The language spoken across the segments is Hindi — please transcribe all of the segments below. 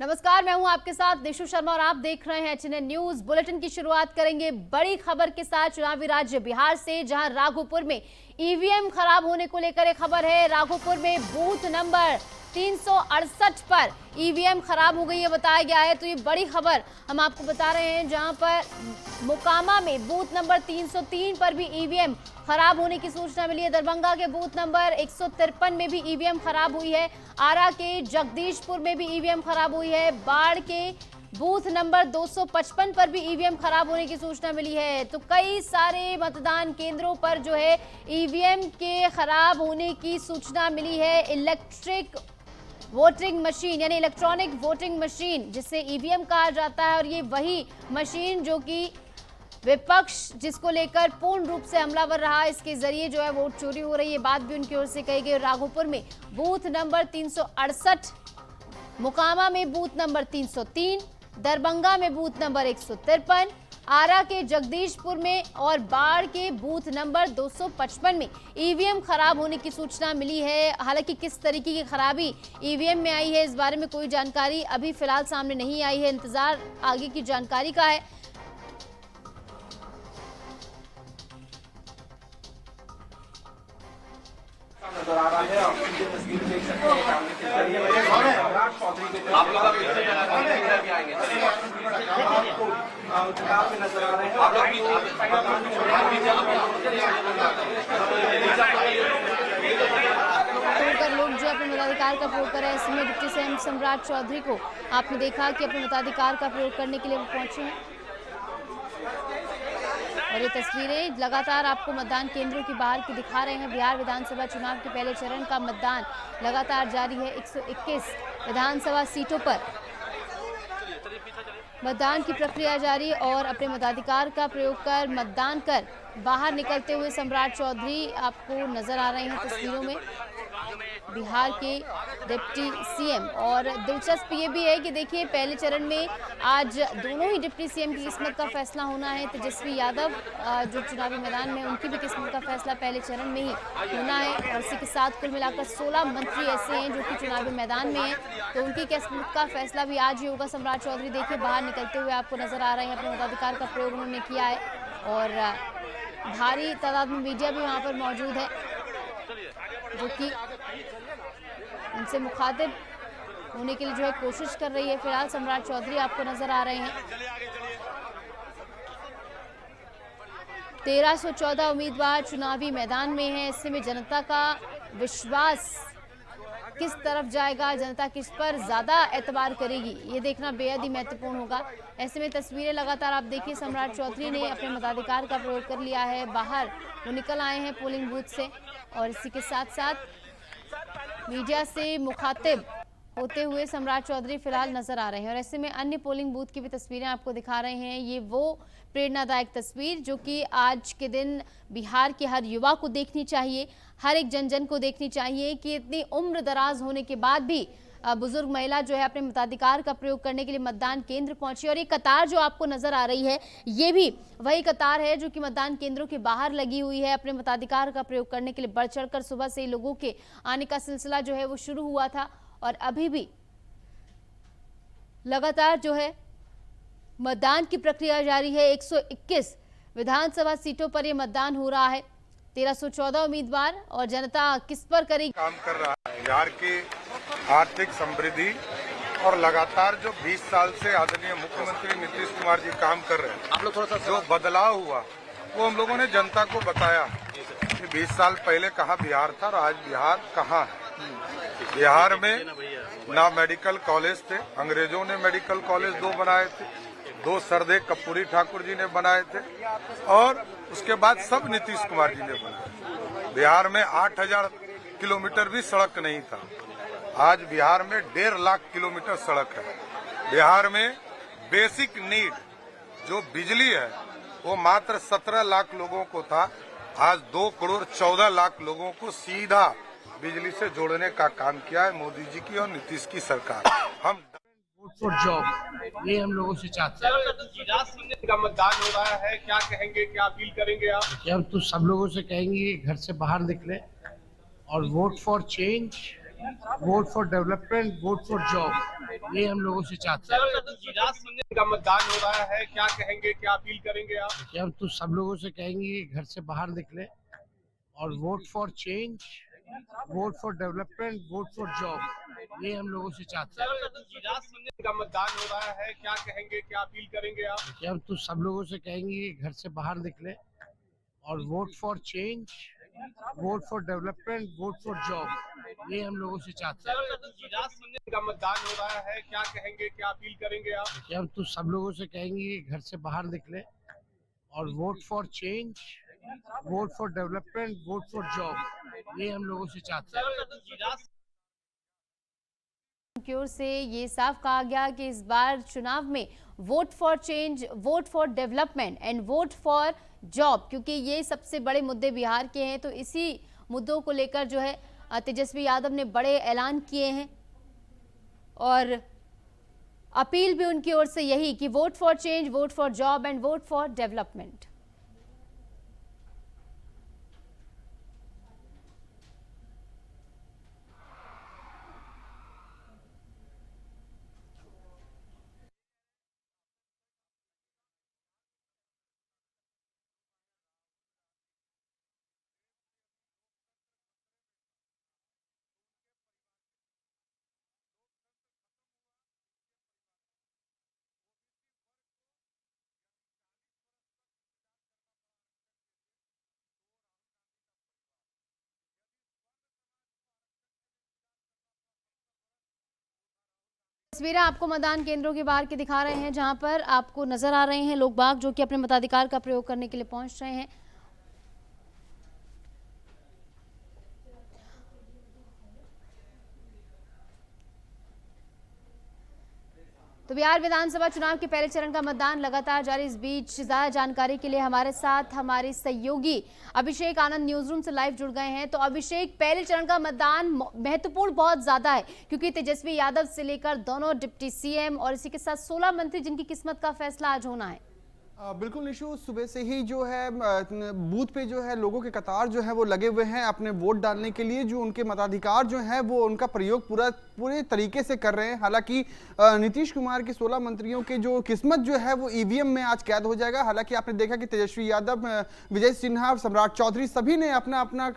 नमस्कार, मैं हूं आपके साथ निशु शर्मा और आप देख रहे हैं एचएनएन न्यूज। बुलेटिन की शुरुआत करेंगे बड़ी खबर के साथ चुनावी राज्य बिहार से, जहां राघोपुर में ईवीएम खराब होने को लेकर एक खबर है। राघोपुर में बूथ नंबर 368 पर ईवीएम खराब हो गई है बताया गया है। तो ये बड़ी खबर हम आपको बता रहे हैं, जहां पर मोकामा में बूथ नंबर 303 पर भी ईवीएम खराब होने की सूचना मिली है। दरभंगा के बूथ नंबर 153 में भी ईवीएम खराब हुई है। आरा के जगदीशपुर में भी ईवीएम खराब हुई है। बाढ़ के बूथ नंबर 255 पर भी ईवीएम खराब होने की सूचना मिली है। तो कई सारे मतदान केंद्रों पर जो है ईवीएम के खराब होने की सूचना मिली है। इलेक्ट्रिक वोटिंग मशीन यानी इलेक्ट्रॉनिक वोटिंग मशीन जिसे ईवीएम कहा जाता है, और ये वही मशीन जो कि विपक्ष जिसको लेकर पूर्ण रूप से हमलावर रहा, इसके जरिए जो है वोट चोरी हो रही है, बात भी उनकी ओर से कही गई। राघोपुर में बूथ नंबर 368, मोकामा में बूथ नंबर 303, दरभंगा में बूथ नंबर 153, आरा के जगदीशपुर में और बाढ़ के बूथ नंबर 255 में ईवीएम खराब होने की सूचना मिली है। हालांकि किस तरीके की खराबी ईवीएम में आई है, इस बारे में कोई जानकारी अभी फिलहाल सामने नहीं आई है। इंतजार आगे की जानकारी का है। नजर आ रहा है और ये तस्वीर देख सकते हैं सामने किस तरीके से आप लोग भी आएंगे चुनाव में नजर आ रहे हैं। आप लोग जो अपने मताधिकार का प्रयोग कर रहे हैं, इसमें डिप्टी सीएम सम्राट चौधरी को आपने देखा कि अपने मताधिकार का प्रयोग करने के लिए वो पहुंचे हैं। और ये तस्वीरें लगातार आपको मतदान केंद्रों की बाहर की दिखा रहे हैं। बिहार विधानसभा चुनाव के पहले चरण का मतदान लगातार जारी है। 121 विधानसभा सीटों पर मतदान की प्रक्रिया जारी और अपने मताधिकार का प्रयोग कर मतदान कर बाहर निकलते हुए सम्राट चौधरी आपको नजर आ रहे हैं तस्वीरों में, बिहार के डिप्टी सीएम। और दिलचस्प ये भी है कि देखिए पहले चरण में आज दोनों ही डिप्टी सीएम की किस्मत का फैसला होना है। तेजस्वी यादव जो चुनावी मैदान में, उनकी भी किस्मत का फैसला पहले चरण में ही होना है। और इसी के साथ कुल मिलाकर 16 मंत्री ऐसे हैं जो कि चुनावी मैदान में हैं, तो उनकी किस्मत का फैसला भी आज ही होगा। सम्राट चौधरी देखिए बाहर निकलते हुए आपको नजर आ रहे हैं, अपने मताधिकार का प्रयोग उन्होंने किया है। और भारी तादाद में मीडिया भी वहाँ पर मौजूद है जो कि उनसे मुखातिब होने के लिए जो है कोशिश कर रही है। फिलहाल सम्राट चौधरी आपको नजर आ रहे हैं। 1314 उम्मीदवार चुनावी मैदान में हैं। ऐसे में जनता का विश्वास किस तरफ जाएगा, जनता किस पर ज्यादा एतबार करेगी, ये देखना बेहद ही महत्वपूर्ण होगा। ऐसे में तस्वीरें लगातार आप देखिए, सम्राट चौधरी ने अपने मताधिकार का प्रयोग कर लिया है, बाहर वो निकल आए हैं पोलिंग बूथ से। और इसी के साथ साथ मीडिया से मुखातिब होते हुए सम्राट चौधरी फिलहाल नजर आ रहे हैं। और ऐसे में अन्य पोलिंग बूथ की भी तस्वीरें आपको दिखा रहे हैं। ये वो प्रेरणादायक तस्वीर जो कि आज के दिन बिहार के हर युवा को देखनी चाहिए, हर एक जन जन को देखनी चाहिए कि इतनी उम्र दराज होने के बाद भी बुजुर्ग महिला जो है अपने मताधिकार का प्रयोग करने के लिए मतदान केंद्र पहुंची। और ये कतार जो आपको नजर आ रही है, ये भी वही कतार है जो कि मतदान केंद्रों के बाहर लगी हुई है। अपने मताधिकार का प्रयोग करने के लिए बढ़ चढ़कर सुबह से लोगों के आने का सिलसिला जो है वो शुरू हुआ था और अभी भी लगातार जो है मतदान की प्रक्रिया जारी है। 121 विधानसभा सीटों पर यह मतदान हो रहा है। 1314 उम्मीदवार और जनता किस पर करेगी काम कर रहा है। बिहार की आर्थिक समृद्धि और लगातार जो 20 साल से आदरणीय मुख्यमंत्री नीतीश कुमार जी काम कर रहे हैं, आप लोग थोड़ा सा जो बदलाव हुआ वो हम लोगों ने जनता को बताया कि 20 साल पहले कहाँ बिहार था और आज बिहार कहाँ है। बिहार में ना मेडिकल कॉलेज थे, अंग्रेजों ने मेडिकल कॉलेज 2 बनाए थे, 2 सरदे कपूरी ठाकुर जी ने बनाए थे और उसके बाद सब नीतीश कुमार जी ने बनाए। बिहार में 8000 किलोमीटर भी सड़क नहीं था, आज बिहार में 1.5 लाख किलोमीटर सड़क है। बिहार में बेसिक नीड जो बिजली है वो मात्र 17 लाख लोगों को था, आज 2 करोड़ 14 लाख लोगों को सीधा बिजली से जोड़ने का काम किया है मोदी जी की और नीतीश की सरकार। हम वोट फॉर जॉब ये हम लोगों से चाहते हैं। गिरिराज सिंह का मतदान हो रहा है, क्या कहेंगे, क्या अपील करेंगे आप? हम तो सब लोगों से कहेंगे घर से बाहर निकले और vote for change, vote for development, vote for job, ये हम लोगों से चाहते हैं। का मतदान हो रहा है, क्या कहेंगे, क्या अपील करेंगे आप? कि हम तो सब लोगों से कहेंगे कि घर से बाहर निकले और vote for change, vote for development, vote for job, ये हम लोगों से चाहते हैं। का मतदान हो रहा है, क्या कहेंगे, क्या अपील करेंगे आप? कि हम तो सब लोगों से कहेंगे कि घर से बाहर निकले और vote for change, vote for development, vote for job, ये हम लोगों से चाहते हैं। का मतदान हो रहा है, क्या कहेंगे, क्या अपील करेंगे आप? कि हम तो सब लोगों से कहेंगे कि घर से बाहर निकले और vote for change, vote for development, vote for job, ये हम लोगों से चाहते हैं। की ओर से ये साफ कहा गया कि इस बार चुनाव में vote for change, vote for development and vote for job, क्योंकि ये सबसे बड़े मुद्दे बिहार के हैं। तो इसी मुद्दों को लेकर जो है तेजस्वी यादव ने बड़े ऐलान किए हैं और अपील भी उनकी ओर से यही कि vote for change, vote for job and vote for development. तस्वीरें आपको मतदान केंद्रों के बाहर की दिखा रहे हैं, जहां पर आपको नजर आ रहे हैं लोग बाग जो कि अपने मताधिकार का प्रयोग करने के लिए पहुंच रहे हैं। तो बिहार विधानसभा चुनाव के पहले चरण का मतदान लगातार जारी। इस बीच ज्यादा जानकारी के लिए हमारे साथ हमारे सहयोगी अभिषेक आनंद न्यूज रूम से लाइव जुड़ गए हैं। तो अभिषेक, पहले चरण का मतदान महत्वपूर्ण बहुत ज्यादा है, क्योंकि तेजस्वी यादव से लेकर दोनों डिप्टी सीएम और इसी के साथ 16 मंत्री जिनकी किस्मत का फैसला आज होना है। बिल्कुल निशु, सुबह से ही जो है बूथ पे जो है लोगों के कतार जो है वो लगे हुए हैं अपने वोट डालने के लिए। जो उनके मताधिकार जो है वो उनका प्रयोग पूरे तरीके से कर रहे हैं। हालांकि नीतीश कुमार के 16 मंत्रियों के जो किस्मत जो है वो ईवीएम में आज कैद हो जाएगा। हालांकि आपने देखा कि तेजस्वी यादव, विजय सिन्हा, सम्राट चौधरी सभी ने अपना अपना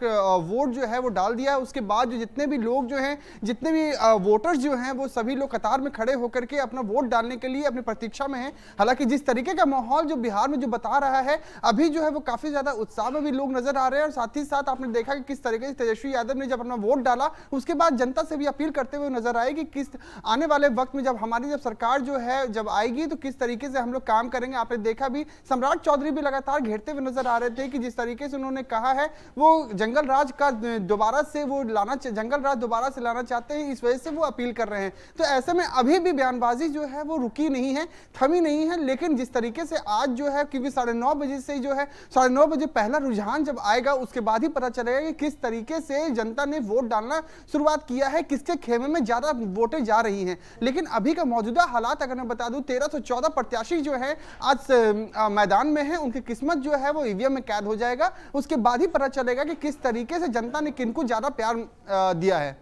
वोट जो है वो डाल दिया। उसके बाद जो जितने भी लोग जो हैं, जितने भी वोटर्स जो हैं, वो सभी लोग कतार में खड़े होकर के अपना वोट डालने के लिए अपनी प्रतीक्षा में हैं। हालांकि जिस तरीके का माहौल जो बिहार में जो बता रहा है, अभी जो है वो काफी ज्यादा उत्साह में भी लोग नजर आ रहे हैं। और साथ ही साथ आपने देखा कि किस तरीके से तेजस्वी यादव ने जब अपना वोट डाला, उसके बाद जनता से भी अपील करते हुए नजर आए कि किस आने वाले वक्त में जब हमारी सरकार जो है जब आएगी तो किस तरीके से हम लोग काम करेंगे। आपने देखा भी सम्राट चौधरी भी लगातार घेरते हुए नजर आ रहे थे कि जिस तरीके से उन्होंने कहा है वो जंगल राज का दोबारा से वो जंगल राज दोबारा से लाना चाहते हैं, इस वजह से वो अपील कर रहे हैं। तो ऐसे में अभी भी बयानबाजी जो है वो रुकी नहीं है, थमी नहीं है। लेकिन जिस तरीके से आज जो है, क्योंकि 9:30 बजे से जो है 9:30 बजे पहला रुझान जब आएगा उसके बाद ही पता चलेगा कि किस तरीके से जनता ने वोट डालना शुरुआत किया है, किसके खेमे में ज्यादा वोटें जा रही हैं। लेकिन अभी का मौजूदा हालात अगर मैं बता दूं, 1314 प्रत्याशी जो है आज मैदान में है, उनकी किस्मत जो है वो ईवीएम में कैद हो जाएगा। उसके बाद ही पता चलेगा कि किस तरीके से जनता ने किनको ज्यादा प्यार दिया है।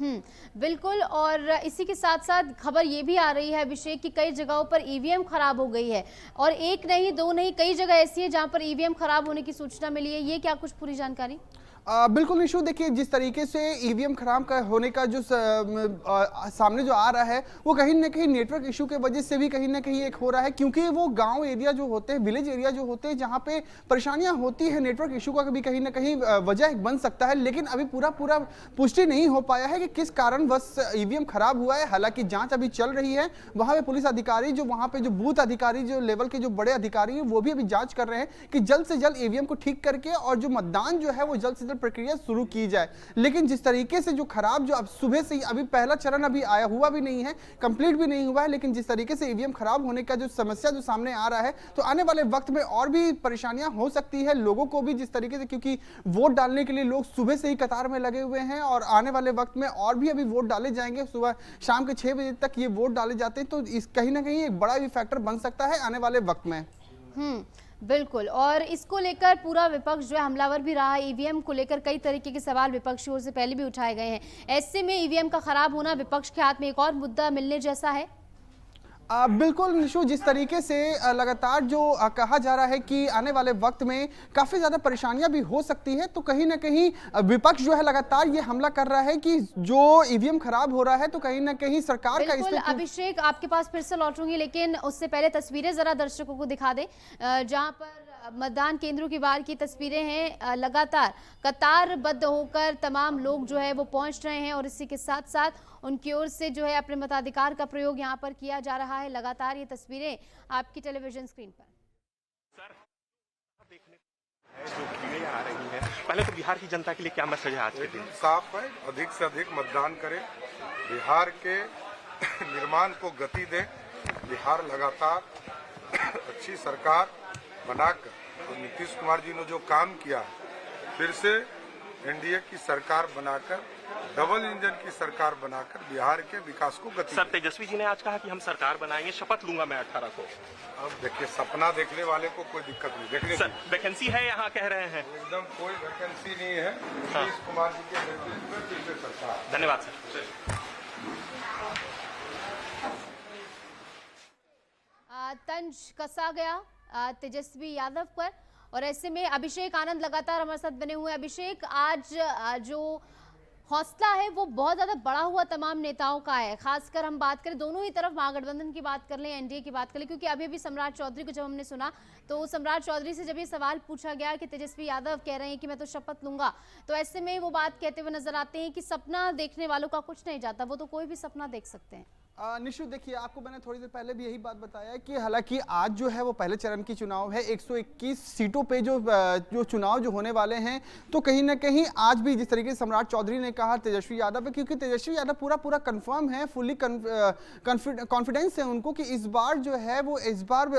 बिल्कुल। और इसी के साथ साथ खबर ये भी आ रही है अभिषेक कि कई जगहों पर ईवीएम खराब हो गई है, और एक नहीं, दो नहीं, कई जगह ऐसी है जहां पर ईवीएम खराब होने की सूचना मिली है। ये क्या कुछ पूरी जानकारी? बिल्कुल निशु, देखिए जिस तरीके से ईवीएम खराब का होने का जो सामने जो आ रहा है वो कहीं ना कहीं नेटवर्क इशू के वजह से भी कहीं ना कहीं एक हो रहा है, क्योंकि वो गांव एरिया जो होते हैं, विलेज एरिया जो होते हैं, जहां पे परेशानियां होती है, नेटवर्क इशू का भी कहीं ना कहीं वजह बन सकता है। लेकिन अभी पूरा पुष्टि नहीं हो पाया है कि किस कारण बस ईवीएम खराब हुआ है। हालांकि जाँच अभी चल रही है। वहाँ पे पुलिस अधिकारी जो वहाँ पे जो बूथ अधिकारी जो लेवल के जो बड़े अधिकारी हैं वो भी अभी जाँच कर रहे हैं कि जल्द से जल्द ईवीएम को ठीक करके और जो मतदान जो है वो जल्द से प्रक्रिया शुरू की जाए। लेकिन जिस तरीके से जो खराब जो अब सुबह से ही, अभी पहला चरण अभी आया हुआ भी नहीं है, कंप्लीट भी नहीं हुआ है, लेकिन जिस तरीके से ईवीएम खराब होने का जो समस्या जो सामने आ रहा है, तो आने वाले वक्त में और भी परेशानियां हो सकती है लोगों को भी। जिस तरीके से, क्योंकि वोट डालने के लिए लोग सुबह से ही कतार में लगे हुए हैं और आने वाले वक्त में और भी अभी वोट डाले जाएंगे। सुबह शाम के 6 बजे तक ये वोट डाले जाते हैं, तो इस कहीं ना कहीं एक बड़ा भी फैक्टर बन सकता है आने वाले वक्त में। बिल्कुल, और इसको लेकर पूरा विपक्ष जो है हमलावर भी रहा। ईवीएम को लेकर कई तरीके के सवाल विपक्ष की ओर से पहले भी उठाए गए हैं। ऐसे में ईवीएम का खराब होना विपक्ष के हाथ में एक और मुद्दा मिलने जैसा है। बिल्कुल निशु, जिस तरीके से लगातार जो कहा जा रहा है कि आने वाले वक्त में काफ़ी ज़्यादा परेशानियां भी हो सकती है, तो कहीं ना कहीं विपक्ष जो है लगातार ये हमला कर रहा है कि जो ईवीएम खराब हो रहा है तो कहीं ना कहीं सरकार का बिल्कुल अभिषेक, आपके पास फिर से लौटूंगी, लेकिन उससे पहले तस्वीरें जरा दर्शकों को दिखा दें जहां पर मतदान केंद्रों की बाहर की तस्वीरें हैं। लगातार कतारबद्ध होकर तमाम लोग जो है वो पहुंच रहे हैं और इसी के साथ साथ उनकी ओर से जो है अपने मताधिकार का प्रयोग यहां पर किया जा रहा है। लगातार ये तस्वीरें आपकी टेलीविजन स्क्रीन पर जो भीड़ें आ रही हैं, पहले तो बिहार की जनता के लिए क्या मैसेज है आज के दिन? साफ है, अधिक से अधिक मतदान करें, बिहार के निर्माण को गति दें। बिहार लगातार अच्छी सरकार बनाकर और नीतीश कुमार जी ने जो काम किया, फिर से एनडीए की सरकार बनाकर, डबल इंजन की सरकार बनाकर बिहार के विकास को गति। सर, तेजस्वी जी ने आज कहा कि हम सरकार बनाएंगे, शपथ लूंगा मैं 18 को। अब देखिए, सपना देखने वाले को कोई दिक्कत नहीं, देखने सर वैकेंसी है यहाँ कह रहे हैं? एकदम कोई वैकेंसी नहीं है। नीतीश कुमार जी के नेतृत्व में फिर से सरकार। धन्यवाद सर। तंज कसा गया तेजस्वी यादव पर, और ऐसे में अभिषेक आनंद लगातार हमारे साथ बने हुए हैं। अभिषेक, आज जो हौसला है वो बहुत ज्यादा बढ़ा हुआ तमाम नेताओं का है, खासकर हम बात करें दोनों ही तरफ, महागठबंधन की बात कर लें, एनडीए की बात कर लें, क्योंकि अभी सम्राट चौधरी को जब हमने सुना तो सम्राट चौधरी से जब ये सवाल पूछा गया कि तेजस्वी यादव कह रहे हैं कि मैं तो शपथ लूंगा, तो ऐसे में वो बात कहते हुए नजर आते हैं कि सपना देखने वालों का कुछ नहीं जाता, वो तो कोई भी सपना देख सकते हैं। निशु, देखिए, आपको मैंने थोड़ी देर पहले भी यही बात बताया कि हालांकि आज जो है वो पहले चरण की चुनाव है, 121 सीटों पे जो चुनाव जो होने वाले हैं, तो कहीं ना कहीं आज भी जिस तरीके से सम्राट चौधरी ने कहा तेजस्वी यादव है, क्योंकि तेजस्वी यादव पूरा कंफर्म है, फुल्ली कॉन्फिडेंस है उनको कि इस बार जो है वो इस बार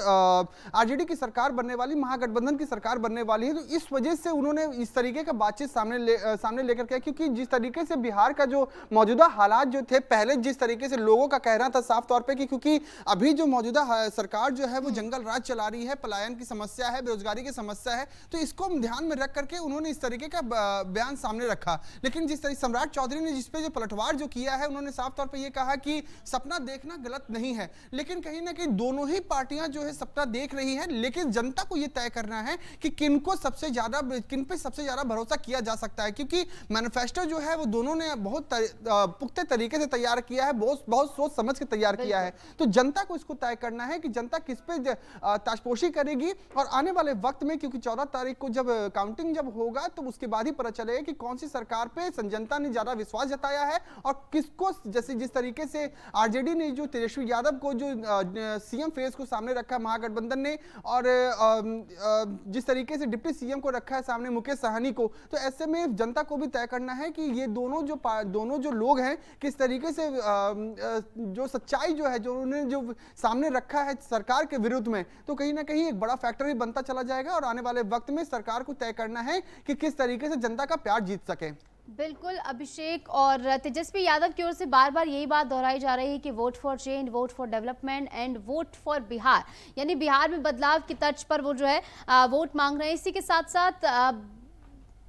आरजेडी की सरकार बनने वाली, महागठबंधन की सरकार बनने वाली है। तो इस वजह से उन्होंने इस तरीके का बातचीत सामने लेकर के, क्योंकि जिस तरीके से बिहार का जो मौजूदा हालात जो थे, पहले जिस तरीके से लोगों का कहना था साफ तौर पे कि क्योंकि अभी जो मौजूदा सरकार जो है वो जंगल राज चला रही है, पलायन की समस्या है, बेरोजगारी की समस्या है, तो इसको ध्यान में रख करके उन्होंने इस तरीके का बयान सामने रखा। लेकिन जिस तरीके सम्राट चौधरी ने जिस पे जो पलटवार जो किया है, उन्होंने साफ तौर पे ये कहा कि सपना देखना गलत नहीं है, लेकिन कहीं ना कहीं दोनों ही पार्टियां जो है सपना देख रही है, लेकिन जनता को यह तय करना है कि किन पे सबसे ज्यादा भरोसा किया जा सकता है, क्योंकि मैनिफेस्टो जो है वो दोनों ने बहुत पुख्ते तरीके से तैयार किया है, बहुत सोच समझ के तैयार किया है। तो जनता को इसको तय करना है कि जनता किस पे ताजपोशी करेगी, और आने वाले वक्त में, क्योंकि 14 तारीख को जब काउंटिंग जब होगा तो उसके बाद ही पता चलेगा कि कौन सी सरकार पे जनता ने ज्यादा विश्वास जताया है और किसको, जैसे जिस तरीके से आरजेडी ने जो तेजस्वी यादव को जो सीएम फेस को सामने रखा महागठबंधन ने, और जिस तरीके से डिप्टी सीएम को रखा है सामने मुकेश सहनी को, तो ऐसे में जनता को भी तय करना है कि ये दोनों जो लोग हैं किस तरीके से जो सच्चाई जो है जो उन्होंने जो सामने रखा है सरकार के विरुद्ध में, तो कहीं ना कहीं एक बड़ा फैक्टर ही बनता चला जाएगा, और आने वाले वक्त में सरकार को तय करना है कि किस तरीके से जनता का प्यार जीत सके। बिल्कुल अभिषेक, और तेजस्वी यादव की ओर से बार बार यही बात दोहराई जा रही है कि vote for change, vote for development and vote for Bihar, यानी बिहार में बदलाव की तर्ज पर वो जो है वोट मांग रहे हैं। इसी के साथ साथ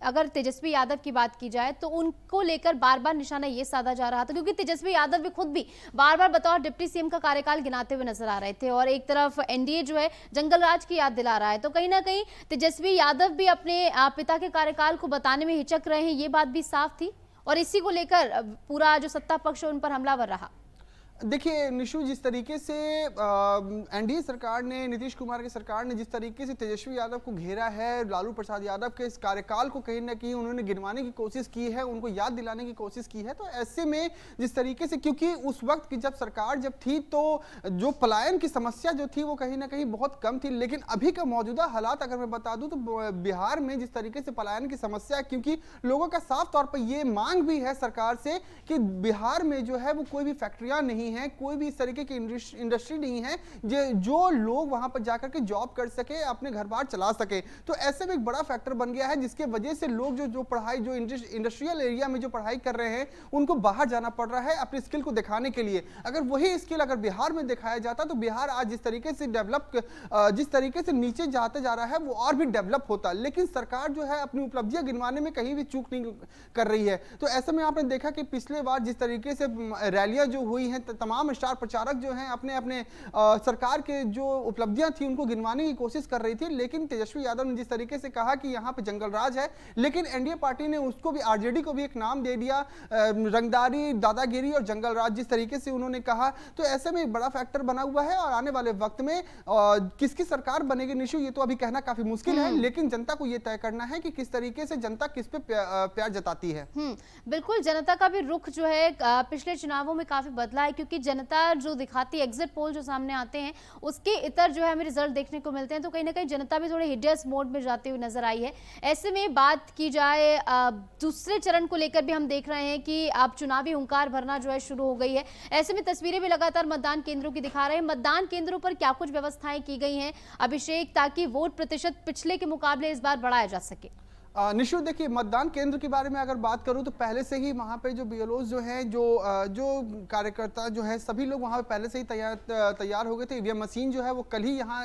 अगर तेजस्वी यादव की बात की जाए तो उनको लेकर बार बार निशाना ये साधा जा रहा था, क्योंकि तेजस्वी यादव भी खुद भी बार बार बतौर डिप्टी सीएम का कार्यकाल गिनाते हुए नजर आ रहे थे, और एक तरफ एनडीए जो है जंगल राज की याद दिला रहा है, तो कहीं ना कहीं तेजस्वी यादव भी अपने पिता के कार्यकाल को बताने में हिचक रहे हैं, ये बात भी साफ थी, और इसी को लेकर पूरा जो सत्ता पक्ष है उन पर हमलावर रहा। देखिए निशु, जिस तरीके से एनडीए सरकार ने, नीतीश कुमार की सरकार ने जिस तरीके से तेजस्वी यादव को घेरा है, लालू प्रसाद यादव के इस कार्यकाल को कहीं ना कहीं उन्होंने गिनवाने की कोशिश की है, उनको याद दिलाने की कोशिश की है, तो ऐसे में जिस तरीके से, क्योंकि उस वक्त की जब सरकार जब थी तो जो पलायन की समस्या जो थी वो कहीं ना कहीं बहुत कम थी, लेकिन अभी का मौजूदा हालात अगर मैं बता दूं तो बिहार में जिस तरीके से पलायन की समस्या, क्योंकि लोगों का साफ तौर पर यह मांग भी है सरकार से कि बिहार में जो है वो कोई भी फैक्ट्रियां नहीं नहीं है, कोई भी इस तरीके की इंडस्ट्री नहीं है जो लोग वहां पर जाकर के जॉब कर सके, अपने घर बार चला सके। तो ऐसे में एक बड़ा फैक्टर बन गया है जिसके वजह से लोग जो पढ़ाई, जो इंडस्ट्रियल एरिया में जो पढ़ाई कर रहे हैं, उनको बाहर जाना पड़ रहा है अपनी स्किल को दिखाने के लिए। अगर वही स्किल अगर बिहार में दिखाया जाता तो बिहार आज जिस तरीके से जिस तरीके से नीचे जाते जा रहा है वो और भी डेवलप होता। लेकिन सरकार जो है अपनी उपलब्धियां गिनवाने में कहीं भी चूक नहीं कर रही है। तो ऐसे में आपने देखा कि पिछले बार जिस तरीके से रैलियां जो हुई हैं, तमाम स्टार प्रचारक जो हैं अपने अपने सरकार के जो उपलब्धियां थी उनको गिनवाने की कोशिश कर रही थी। लेकिन तेजस्वी यादव ने जिस तरीके से कहा कि यहाँ पे जंगल राज है, लेकिन एनडीए पार्टी ने उसको भी, आरजेडी को भी एक नाम दे दिया, रंगदारी, दादागिरी और जंगल राज जिस तरीके से उन्होंने कहा। तो ऐसे में एक बड़ा फैक्टर बना हुआ है और आने वाले वक्त में किसकी सरकार बनेगी निशु, ये तो अभी कहना काफी मुश्किल है, लेकिन जनता को ये तय करना है कि किस तरीके से जनता किस पे प्यार जताती है। बिल्कुल, जनता का भी रुख जो है पिछले चुनावों में काफी बदला है, क्योंकि जनता जो दिखाती है, एग्जिट पोल जो सामने आते हैं उसके इतर जो है हमें रिजल्ट देखने को मिलते हैं, तो कहीं ना कहीं जनता भी थोड़े हिडियस मोड में जाती हुई नजर आई है। ऐसे में बात की जाए दूसरे चरण को लेकर भी हम देख रहे हैं कि अब चुनावी हुंकार भरना जो है शुरू हो गई है। ऐसे में तस्वीरें भी लगातार मतदान केंद्रों की दिखा रहे हैं। मतदान केंद्रों पर क्या कुछ व्यवस्थाएं की गई हैं अभिषेक, ताकि वोट प्रतिशत पिछले के मुकाबले इस बार बढ़ाया जा सके? निशु, देखिए, मतदान केंद्र के बारे में अगर बात करूं तो पहले से ही वहां पे जो बीएलओ जो हैं, जो कार्यकर्ता जो है, सभी लोग वहां पे पहले से ही तैयार हो गए थे। ईवीएम मशीन जो है वो कल ही यहां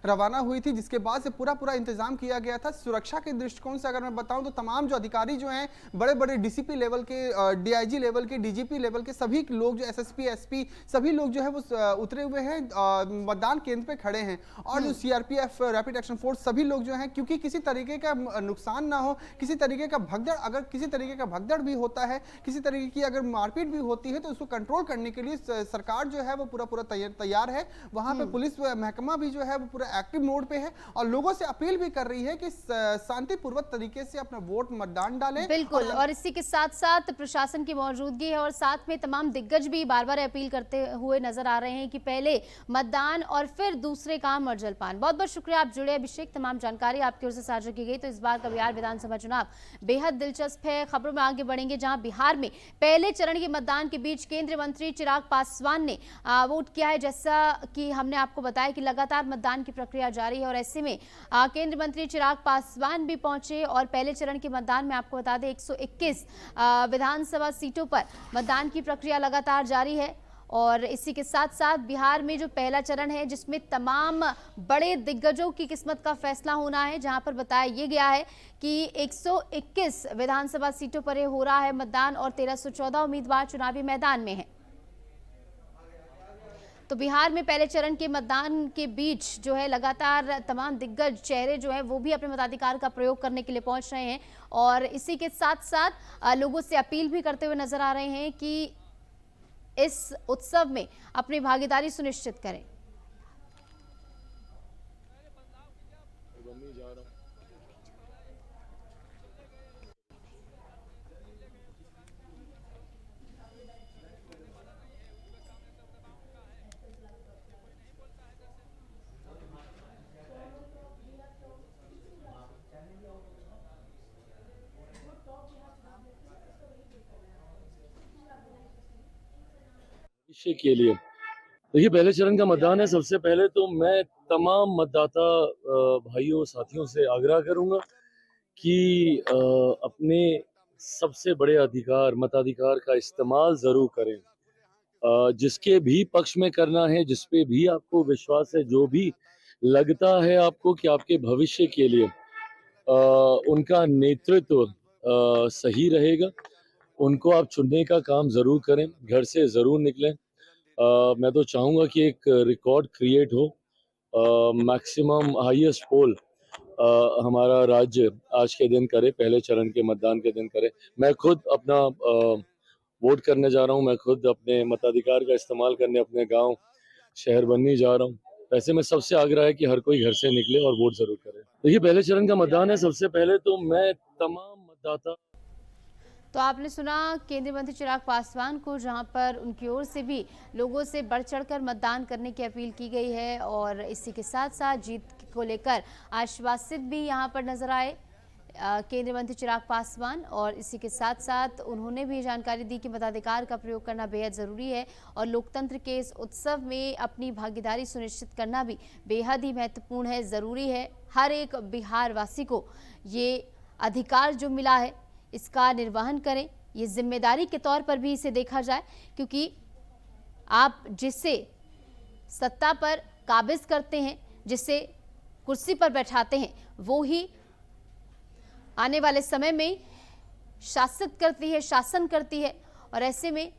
रवाना हुई थी, जिसके बाद से पूरा इंतजाम किया गया था। सुरक्षा के दृष्टिकोण से अगर मैं बताऊं तो तमाम जो अधिकारी जो हैं, बड़े बड़े डीसीपी लेवल के, डीआईजी लेवल के, डीजीपी लेवल के सभी लोग, जो एसएसपी, एसपी, सभी लोग जो है वो उतरे हुए हैं, मतदान केंद्र पे खड़े हैं। और जो सीआरपीएफ, रैपिड एक्शन फोर्स, सभी लोग जो है, क्योंकि किसी तरीके का नुकसान ना हो, किसी तरीके का भगदड़, अगर किसी तरीके का भगदड़ भी होता है, किसी तरीके की अगर मारपीट भी होती है, तो उसको कंट्रोल करने के लिए सरकार जो है वो पूरा तैयार है। वहां पे पुलिस महकमा भी जो है वो पूरा एक्टिव मोड पे है और लोगों से अपील भी कर रही है कि शांतिपूर्वक तरीके से अपना वोट मतदान डालें। बिल्कुल, और इसी के साथ साथ प्रशासन की मौजूदगी है और साथ में तमाम दिग्गज भी बार बार अपील करते हुए नजर आ रहे हैं कि पहले मतदान और फिर दूसरे काम और जलपान। बहुत बहुत शुक्रिया, आप जुड़े अभिषेक, तमाम जानकारी आपकी ओर से साझा की गई। तो इस बार का बिहार विधानसभा चुनाव बेहद दिलचस्प है। खबरों में आगे बढ़ेंगे, जहां बिहार में पहले चरण के मतदान के बीच केंद्रीय मंत्री चिराग पासवान ने वोट किया है। जैसा कि हमने आपको बताया कि लगातार मतदान की प्रक्रिया जारी है और ऐसे में केंद्रीय मंत्री चिराग पासवान भी पहुंचे और पहले चरण के मतदान में आपको बता दें 121 विधानसभा सीटों पर मतदान की प्रक्रिया लगातार जारी है। और इसी के साथ साथ बिहार में जो पहला चरण है, जिसमें तमाम बड़े दिग्गजों की किस्मत का फैसला होना है, जहां पर बताया ये गया है कि 121 विधानसभा सीटों पर हो रहा है मतदान और 1314 उम्मीदवार चुनावी मैदान में हैं। तो बिहार में पहले चरण के मतदान के बीच जो है लगातार तमाम दिग्गज चेहरे जो है वो भी अपने मताधिकार का प्रयोग करने के लिए पहुंच रहे हैं और इसी के साथ साथ लोगों से अपील भी करते हुए नजर आ रहे हैं कि इस उत्सव में अपनी भागीदारी सुनिश्चित करें। भविष्य के लिए देखिए, पहले चरण का मतदान है। सबसे पहले तो मैं तमाम मतदाता भाइयों साथियों से आग्रह करूंगा कि अपने सबसे बड़े अधिकार, मताधिकार का इस्तेमाल जरूर करें। जिसके भी पक्ष में करना है, जिस पे भी आपको विश्वास है, जो भी लगता है आपको कि आपके भविष्य के लिए उनका नेतृत्व सही रहेगा, उनको आप चुनने का काम जरूर करें, घर से जरूर निकलें। मैं तो चाहूँगा कि एक रिकॉर्ड क्रिएट हो, मैक्सिमम हाईएस्ट पोल हमारा राज्य आज के दिन करे, पहले चरण के मतदान के दिन करे। मैं खुद अपना वोट करने जा रहा हूँ, मैं खुद अपने मताधिकार का इस्तेमाल करने अपने गांव शहर बनने जा रहा हूँ। वैसे में सबसे आग्रह है कि हर कोई घर से निकले और वोट जरूर करे। देखिए, पहले चरण का मतदान है। सबसे पहले तो मैं तमाम मतदाता, तो आपने सुना केंद्रीय मंत्री चिराग पासवान को, जहां पर उनकी ओर से भी लोगों से बढ़ चढ़कर मतदान करने की अपील की गई है और इसी के साथ साथ जीत को लेकर आश्वासित भी यहां पर नजर आए। केंद्रीय मंत्री चिराग पासवान, और इसी के साथ साथ उन्होंने भी जानकारी दी कि मताधिकार का प्रयोग करना बेहद ज़रूरी है और लोकतंत्र के इस उत्सव में अपनी भागीदारी सुनिश्चित करना भी बेहद ही महत्वपूर्ण है, ज़रूरी है। हर एक बिहार वासी को ये अधिकार जो मिला है इसका निर्वहन करें, ये जिम्मेदारी के तौर पर भी इसे देखा जाए, क्योंकि आप जिससे सत्ता पर काबिज करते हैं, जिसे कुर्सी पर बैठाते हैं, वो ही आने वाले समय में शासित करती है, शासन करती है। और ऐसे में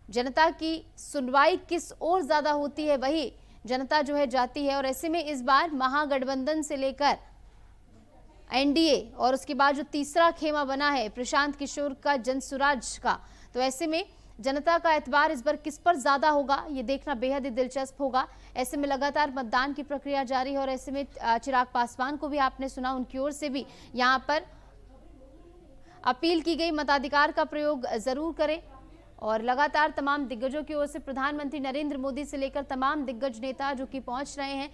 जनता की सुनवाई किस ओर ज़्यादा होती है वही जनता जो है जाती है। और ऐसे में इस बार महागठबंधन से लेकर एनडीए और उसके बाद जो तीसरा खेमा बना है प्रशांत किशोर का, जनसुराज का, तो ऐसे में जनता का एतबार इस बार किस पर ज्यादा होगा ये देखना बेहद ही दिलचस्प होगा। ऐसे में लगातार मतदान की प्रक्रिया जारी है और ऐसे में चिराग पासवान को भी आपने सुना, उनकी ओर से भी यहाँ पर अपील की गई मताधिकार का प्रयोग जरूर करें। और लगातार तमाम दिग्गजों की ओर से प्रधानमंत्री नरेंद्र मोदी से लेकर तमाम दिग्गज नेता जो कि पहुंच रहे हैं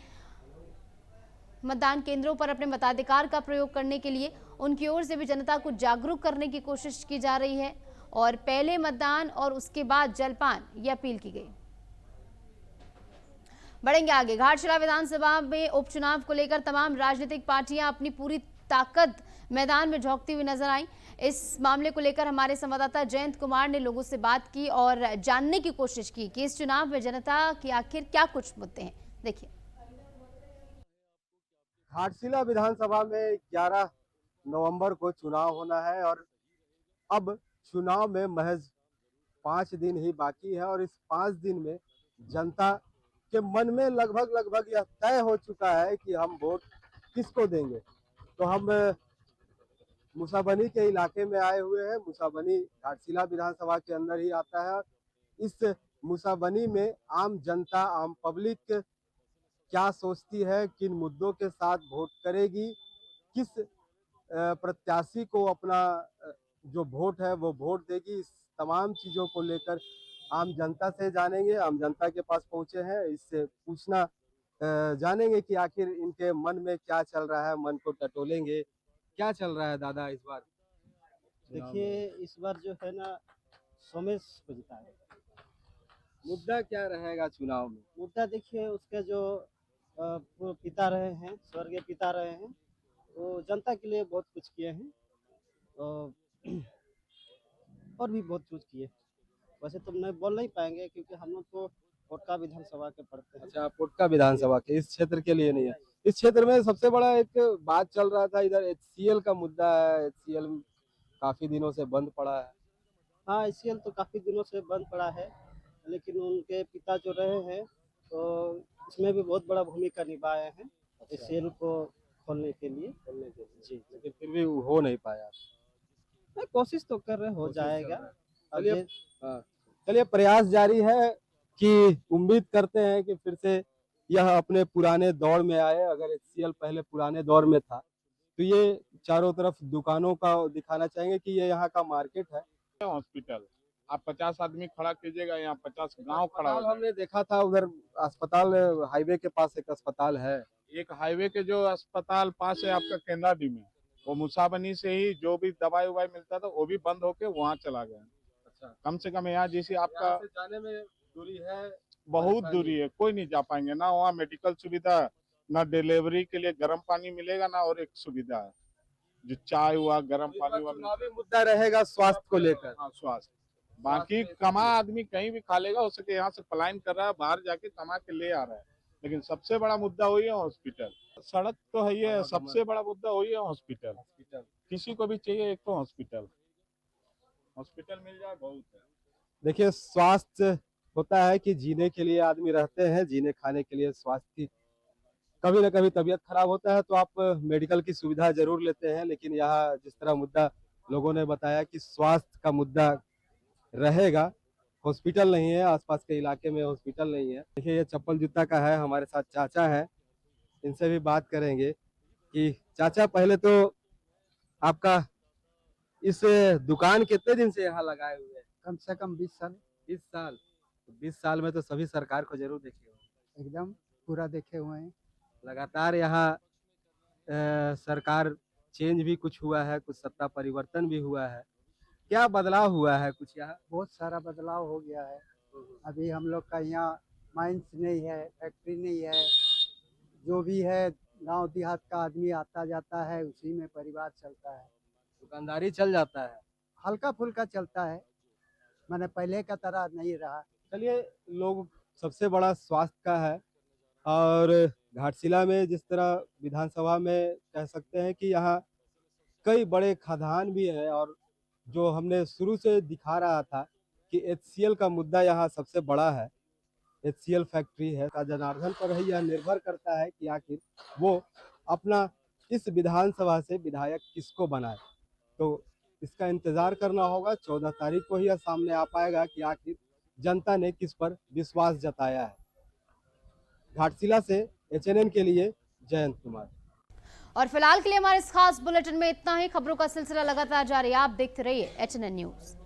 मतदान केंद्रों पर अपने मताधिकार का प्रयोग करने के लिए, उनकी ओर से भी जनता को जागरूक करने की कोशिश की जा रही है। और पहले मतदान और उसके बाद जलपान, ये अपील की गई। बढ़ेंगे आगे। घाटशिला विधानसभा में उपचुनाव को लेकर तमाम राजनीतिक पार्टियां अपनी पूरी ताकत मैदान में झोंकती हुई नजर आई। इस मामले को लेकर हमारे संवाददाता जयंत कुमार ने लोगों से बात की और जानने की कोशिश की कि इस चुनाव में जनता की आखिर क्या कुछ मुद्दे हैं। देखिए। घाटशिला विधानसभा में 11 नवंबर को चुनाव होना है और अब चुनाव में महज 5 दिन ही बाकी है और इस 5 दिन में जनता के मन में लगभग यह तय हो चुका है कि हम वोट किसको देंगे। तो हम मुसाबनी के इलाके में आए हुए हैं। मुसाबनी घाटशिला विधानसभा के अंदर ही आता है। इस मुसाबनी में आम जनता, आम पब्लिक क्या सोचती है, किन मुद्दों के साथ वोट करेगी, किस प्रत्याशी को अपना जो वोट है वो वोट देगी, इस तमाम चीज़ों को लेकर आम जनता से जानेंगे। आम जनता के पास पहुंचे हैं, इससे पूछना जानेंगे कि आखिर इनके मन में क्या चल रहा है, मन को टटोलेंगे। क्या चल रहा है दादा इस बार? देखिए इस बार जो है ना सोमेश को जिताएंगे। मुद्दा क्या रहेगा चुनाव में? मुद्दा देखिए उसके जो पिता रहे हैं, स्वर्गीय पिता रहे हैं, वो जनता के लिए बहुत कुछ किए हैं और भी बहुत कुछ किए। वैसे तो मैं बोल नहीं पाएंगे क्योंकि हम लोग तो पोटका विधानसभा के पढ़ते हैं। अच्छा, पोटका विधानसभा के इस क्षेत्र के लिए नहीं है। इस क्षेत्र में सबसे बड़ा एक बात चल रहा था, इधर HCL का मुद्दा है। HCL काफी दिनों से बंद पड़ा है। हाँ, HCL तो काफी दिनों से बंद पड़ा है, लेकिन उनके पिता जो रहे हैं तो इसमें भी बहुत बड़ा भूमिका निभाए हैं। HCL को खोलने के लिए जी, लेकिन फिर भी हो नहीं पाया। कोशिश तो कर रहे, हो जाएगा। चलिए, प्रयास जारी है कि उम्मीद करते हैं कि फिर से यह अपने पुराने दौर में आए। अगर HCL पहले पुराने दौर में था तो ये चारों तरफ दुकानों का दिखाना चाहेंगे कि ये यहाँ का मार्केट है। हॉस्पिटल आप 50 आदमी खड़ा कीजिएगा, यहाँ 50 गांव खड़ा हो। हमने देखा था उधर अस्पताल, हाईवे के पास एक अस्पताल है। एक हाईवे के जो अस्पताल पास है आपका केंद्राडी में, वो मुसाबनी से ही जो भी दवाई उवाई मिलता था वो भी बंद होके वहाँ चला गया। अच्छा, कम से कम यहाँ जैसे आपका जाने में दूरी है, बहुत दूरी है, कोई नहीं जा पाएंगे। ना वहाँ मेडिकल सुविधा, ना डिलीवरी के लिए गर्म पानी मिलेगा, ना और एक सुविधा है जो चाय हुआ, गर्म पानी हुआ। चुनावी मुद्दा रहेगा स्वास्थ्य को लेकर। हाँ, स्वास्थ्य। बाकी कमा आदमी कहीं भी खा लेगा, हो सके यहाँ से पलायन कर रहा है, बाहर जाके कमा के ले आ रहा है, लेकिन सबसे बड़ा मुद्दा वही है हॉस्पिटल। सड़क तो है, ये सबसे बड़ा मुद्दा वही है हॉस्पिटल। किसी को भी चाहिए एक तो हॉस्पिटल मिल जाए बहुत है। देखिए, स्वास्थ्य होता है कि जीने के लिए आदमी रहते हैं, जीने खाने के लिए स्वास्थ्य की कभी न कभी तबीयत खराब होता है तो आप मेडिकल की सुविधा जरूर लेते हैं। लेकिन यहाँ जिस तरह मुद्दा लोगों ने बताया कि स्वास्थ्य का मुद्दा रहेगा, हॉस्पिटल नहीं है, आसपास के इलाके में हॉस्पिटल नहीं है। देखिए, ये चप्पल जूता का है, हमारे साथ चाचा है, इनसे भी बात करेंगे कि चाचा पहले तो आपका इस दुकान कितने दिन से यहाँ लगाए हुए हैं? कम से कम 20 साल। 20 साल। 20 साल में तो सभी सरकार को जरूर देखे हो। एकदम पूरा देखे हुए हैं। लगातार यहाँ सरकार चेंज भी कुछ हुआ है, कुछ सत्ता परिवर्तन भी हुआ है। क्या बदलाव हुआ है कुछ यहाँ? बहुत सारा बदलाव हो गया है। अभी हम लोग का यहाँ माइंस नहीं है, फैक्ट्री नहीं है, जो भी है गांव देहात का आदमी आता जाता है, उसी में परिवार चलता है। दुकानदारी चल जाता है। हल्का फुल्का चलता है, मैंने पहले का तरह नहीं रहा। चलिए, लोग सबसे बड़ा स्वास्थ्य का है और घाटशिला में जिस तरह विधानसभा में कह सकते हैं कि यहाँ कई बड़े खदान भी हैं और जो हमने शुरू से दिखा रहा था कि HCL का मुद्दा यहाँ सबसे बड़ा है। HCL फैक्ट्री है, जनार्दन पर ही यह निर्भर करता है कि आखिर वो अपना इस विधानसभा से विधायक किसको बनाए। तो इसका इंतजार करना होगा, 14 तारीख को ही यह सामने आ पाएगा कि आखिर जनता ने किस पर विश्वास जताया है। घाटशिला से HNN के लिए जयंत कुमार। और फिलहाल के लिए हमारे इस खास बुलेटिन में इतना ही। खबरों का सिलसिला लगातार जारी, आप देखते रहिए HNN न्यूज।